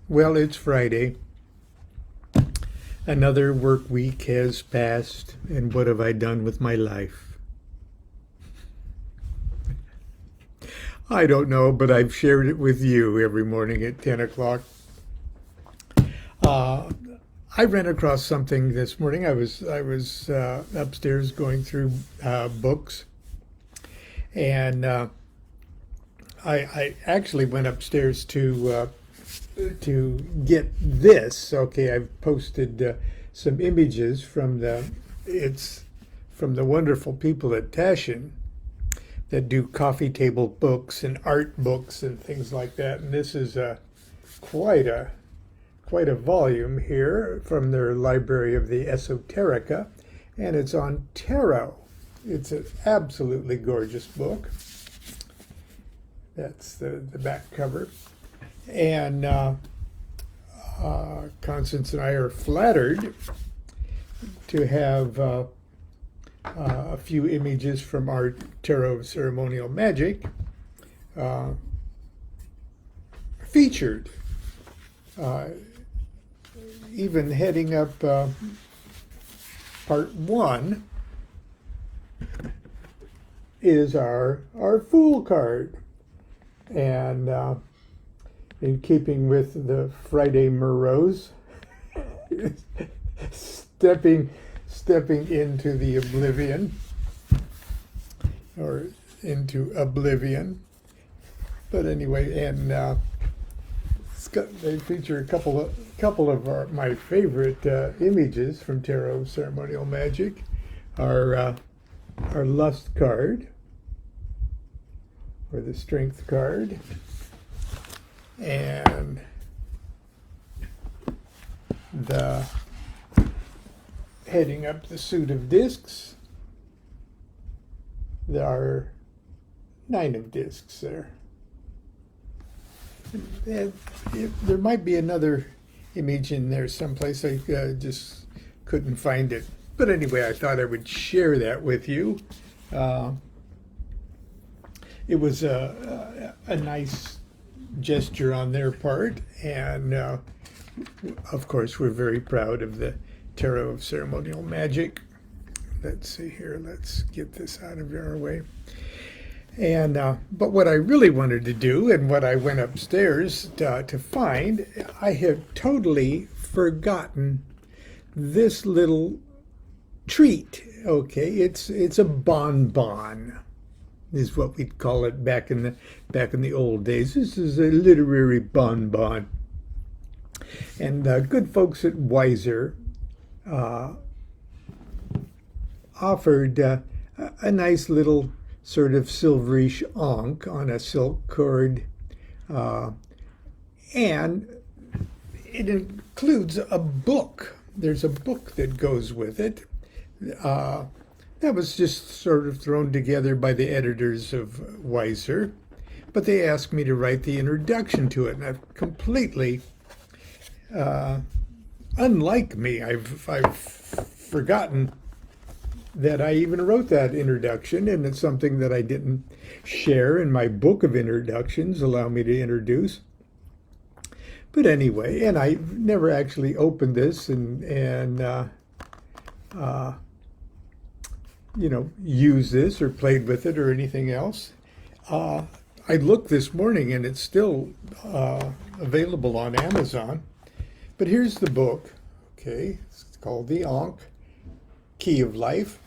Well, it's Friday. Another work week has passed, and what have I done with my life? I don't know, but I've shared it with you every morning at 10 o'clock. Uh, I ran across something this morning. I was upstairs going through books, and I actually went upstairs to get this. Okay, I've posted some images from the wonderful people at Tashin that do coffee table books and art books and things like that. And this is quite a quite a volume here from their library of the Esoterica, and it's on tarot. It's an absolutely gorgeous book. That's the back cover. And Constance and I are flattered to have a few images from our Tarot of Ceremonial Magic featured. Even heading up part one is our Fool card. And in keeping with the Friday morose, stepping into the oblivion, or into oblivion. But anyway, and they feature a couple of my favorite images from Tarot Ceremonial Magic. Our Lust card, or the Strength card, and the heading up the Suit of Discs. There are 9 of discs there. There might be another image in there someplace. I just couldn't find it. But anyway, I thought I would share that with you. It was a nice gesture on their part, and of course, we're very proud of the Tarot of Ceremonial Magic. Let's see here. Let's get this out of our way. And but what I really wanted to do, and what I went upstairs to find, I have totally forgotten this little treat. Okay, it's a bonbon, is what we'd call it back in the old days. This is a literary bonbon, and good folks at Wiser offered a nice little sort of silverish ankh on a silk cord, and it includes a book. There's a book that goes with it. That was just sort of thrown together by the editors of Wiser, but they asked me to write the introduction to it, and I've completely, unlike me, I've forgotten that I even wrote that introduction, and it's something that I didn't share in my book of introductions, allow me to introduce. But anyway, and I never actually opened this and used this or played with it or anything else. I looked this morning, and it's still available on Amazon. But here's the book. Okay, it's called the ANKH, Key of Life.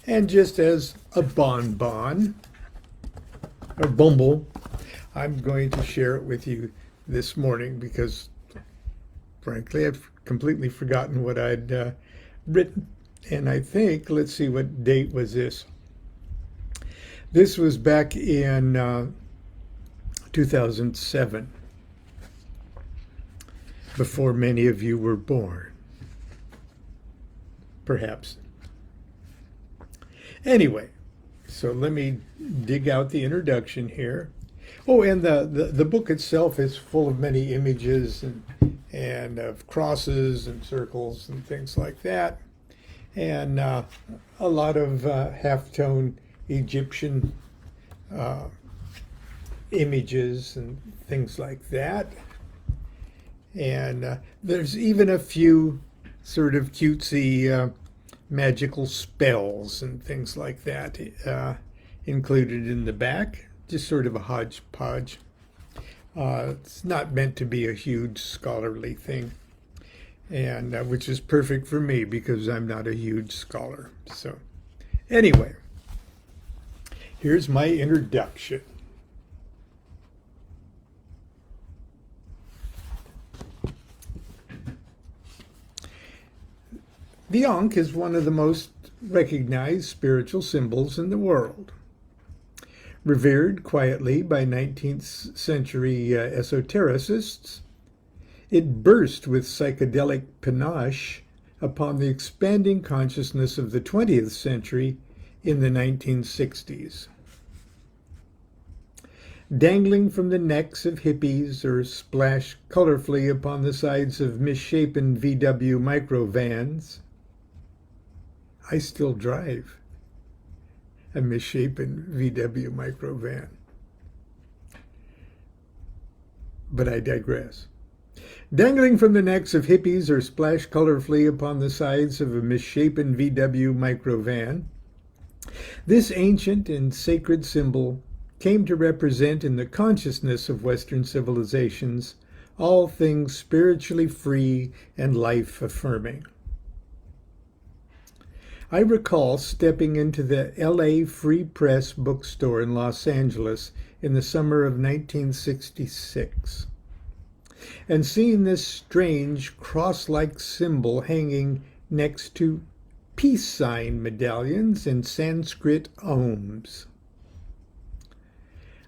And just as a bonbon, or bumble, I'm going to share it with you this morning because, frankly, I've completely forgotten what I'd written. And I think, let's see, what date was this? This was back in 2007, before many of you were born, perhaps. Anyway, so let me dig out the introduction here. Oh, and the book itself is full of many images and of crosses and circles and things like that, and a lot of halftone Egyptian images and things like that. And there's even a few sort of cutesy magical spells and things like that included in the back. Just sort of a hodgepodge. It's not meant to be a huge scholarly thing, and which is perfect for me because I'm not a huge scholar. So anyway, here's my introduction. The Ankh is one of the most recognized spiritual symbols in the world. Revered quietly by 19th century esotericists, it burst with psychedelic panache upon the expanding consciousness of the 20th century in the 1960s. Dangling from the necks of hippies or splashed colorfully upon the sides of misshapen VW microvans, I still drive a misshapen VW microvan. But I digress. Dangling from the necks of hippies or splashed colorfully upon the sides of a misshapen VW microvan, this ancient and sacred symbol came to represent in the consciousness of Western civilizations all things spiritually free and life-affirming. I recall stepping into the LA Free Press bookstore in Los Angeles in the summer of 1966 and seeing this strange cross-like symbol hanging next to peace sign medallions and Sanskrit ohms.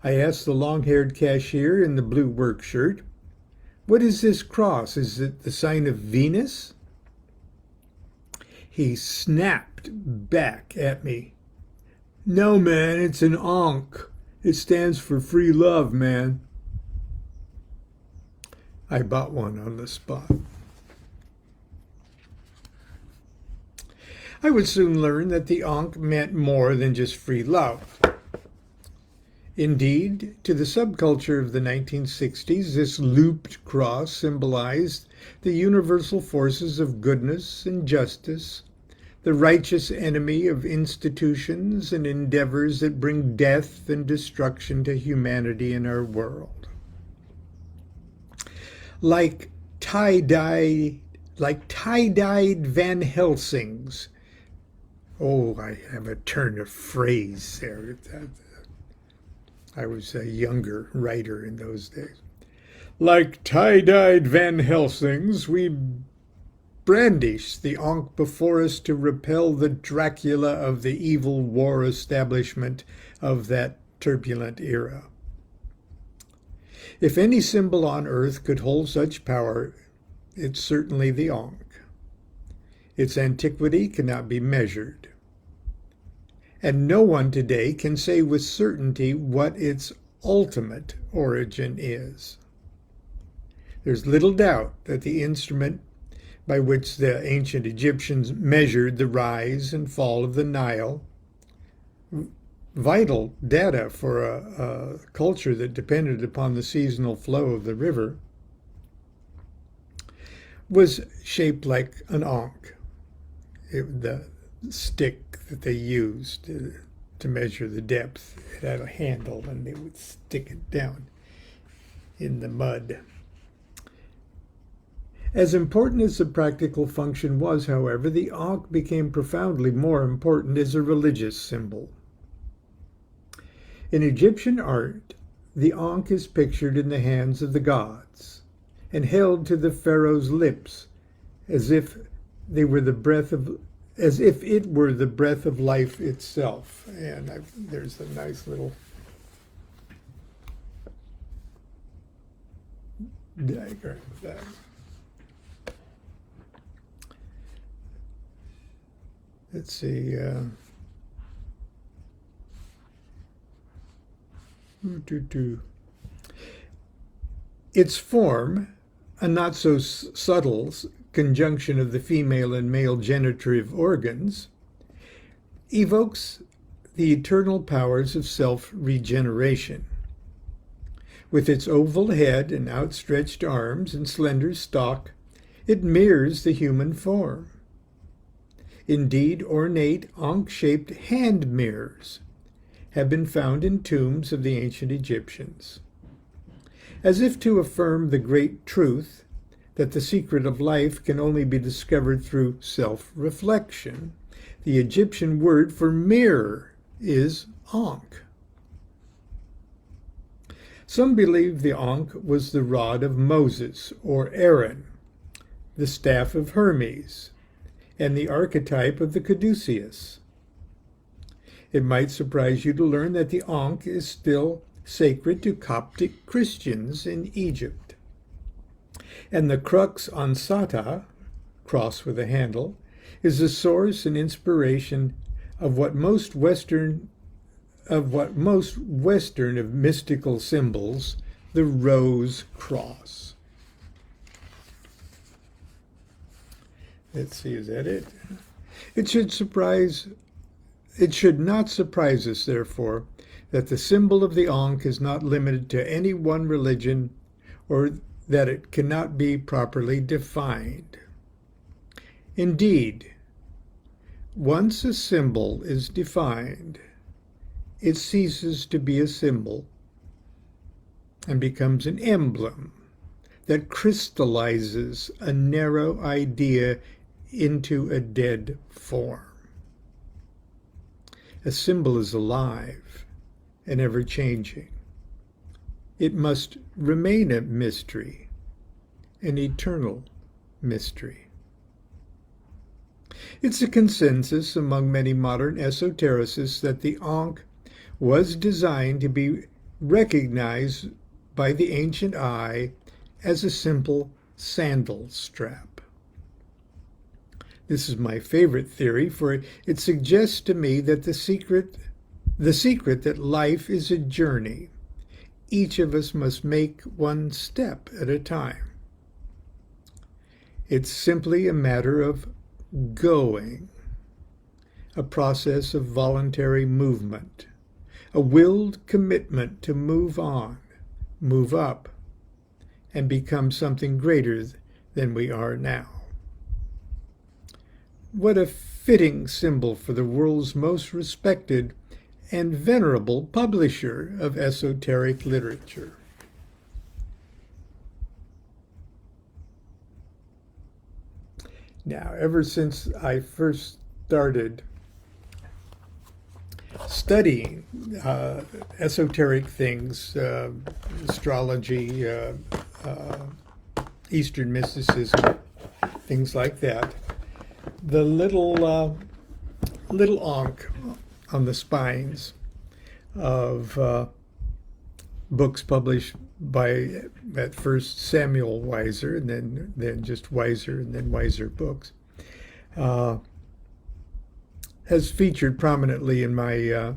I asked the long-haired cashier in the blue work shirt, "What is this cross? Is it the sign of Venus?" He snapped back at me. "No, man, it's an ANKH. It stands for free love, man." I bought one on the spot. I would soon learn that the ANKH meant more than just free love. Indeed, to the subculture of the 1960s, this looped cross symbolized the universal forces of goodness and justice, the righteous enemy of institutions and endeavors that bring death and destruction to humanity in our world. Like tie-dyed Van Helsings. Oh, I have a turn of phrase there. I was a younger writer in those days. Like tie-dyed Van Helsings, we brandish the ANKH before us to repel the Dracula of the evil war establishment of that turbulent era. If any symbol on earth could hold such power, it's certainly the ANKH. Its antiquity cannot be measured. And no one today can say with certainty what its ultimate origin is. There's little doubt that the instrument by which the ancient Egyptians measured the rise and fall of the Nile, vital data for a culture that depended upon the seasonal flow of the river, was shaped like an ankh. The stick that they used to measure the depth, it had a handle and they would stick it down in the mud. As important as the practical function was, however, the ankh became profoundly more important as a religious symbol. In Egyptian art, the ankh is pictured in the hands of the gods and held to the pharaoh's lips as if it were the breath of life itself. And there's a nice little diagram of that. Let's see. Its form, a not so subtle conjunction of the female and male generative organs, evokes the eternal powers of self-regeneration. With its oval head and outstretched arms and slender stalk, it mirrors the human form. Indeed, ornate ankh-shaped hand mirrors have been found in tombs of the ancient Egyptians. As if to affirm the great truth that the secret of life can only be discovered through self-reflection, the Egyptian word for mirror is ankh. Some believe the ankh was the rod of Moses or Aaron, the staff of Hermes, and the archetype of the caduceus. It might surprise you to learn that the ankh is still sacred to Coptic Christians in Egypt. And the crux ansata, cross with a handle, is the source and inspiration of what most Western of mystical symbols, the rose cross. Let's see, is that it? It should not surprise us, therefore, that the symbol of the ankh is not limited to any one religion, or that it cannot be properly defined. Indeed, once a symbol is defined, it ceases to be a symbol and becomes an emblem that crystallizes a narrow idea into a dead form. A symbol is alive and ever-changing. It must remain a mystery, an eternal mystery. It's a consensus among many modern esotericists that the ankh was designed to be recognized by the ancient eye as a simple sandal strap. This is my favorite theory, for it suggests to me that the secret that life is a journey. Each of us must make one step at a time. It's simply a matter of going, a process of voluntary movement, a willed commitment to move on, move up, and become something greater than we are now. What a fitting symbol for the world's most respected and venerable publisher of esoteric literature. Now, ever since I first started studying esoteric things, astrology, Eastern mysticism, things like that, the little ankh on the spines of books published by, at first, Samuel Weiser, and then just Weiser, and then Weiser Books, has featured prominently in my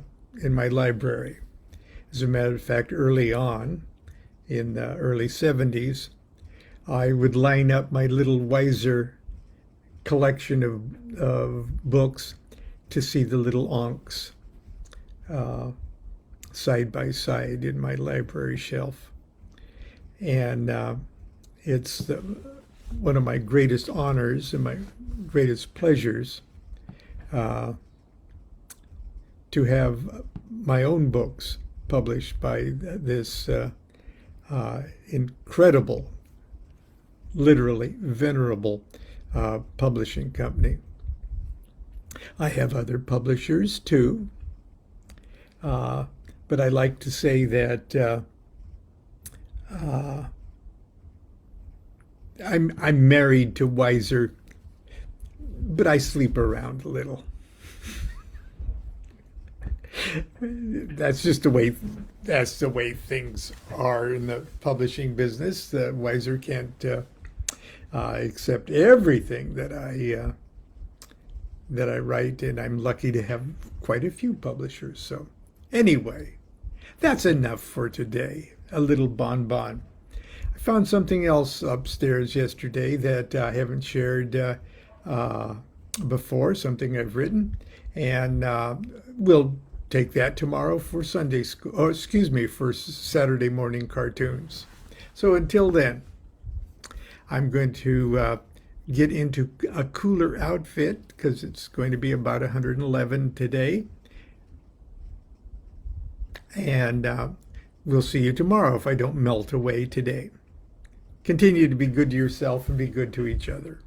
library. As a matter of fact, early on, in the early 70s, I would line up my little Weiser collection of books to see the little ankhs side by side in my library shelf. And it's one of my greatest honors and my greatest pleasures to have my own books published by this incredible, literally venerable publishing company. I have other publishers too, but I like to say that I'm married to Weiser, but I sleep around a little. That's the way things are in the publishing business. Weiser can't accept everything that I write, and I'm lucky to have quite a few publishers. So anyway, that's enough for today. A little bonbon. I found something else upstairs yesterday that I haven't shared before, something I've written, and we'll take that tomorrow for Sunday school, or excuse me, for Saturday morning cartoons. So until then, I'm going to get into a cooler outfit because it's going to be about 111 today. And we'll see you tomorrow if I don't melt away today. Continue to be good to yourself and be good to each other.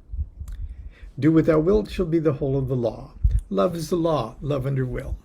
Do what thou wilt shall be the whole of the law. Love is the law, love under will.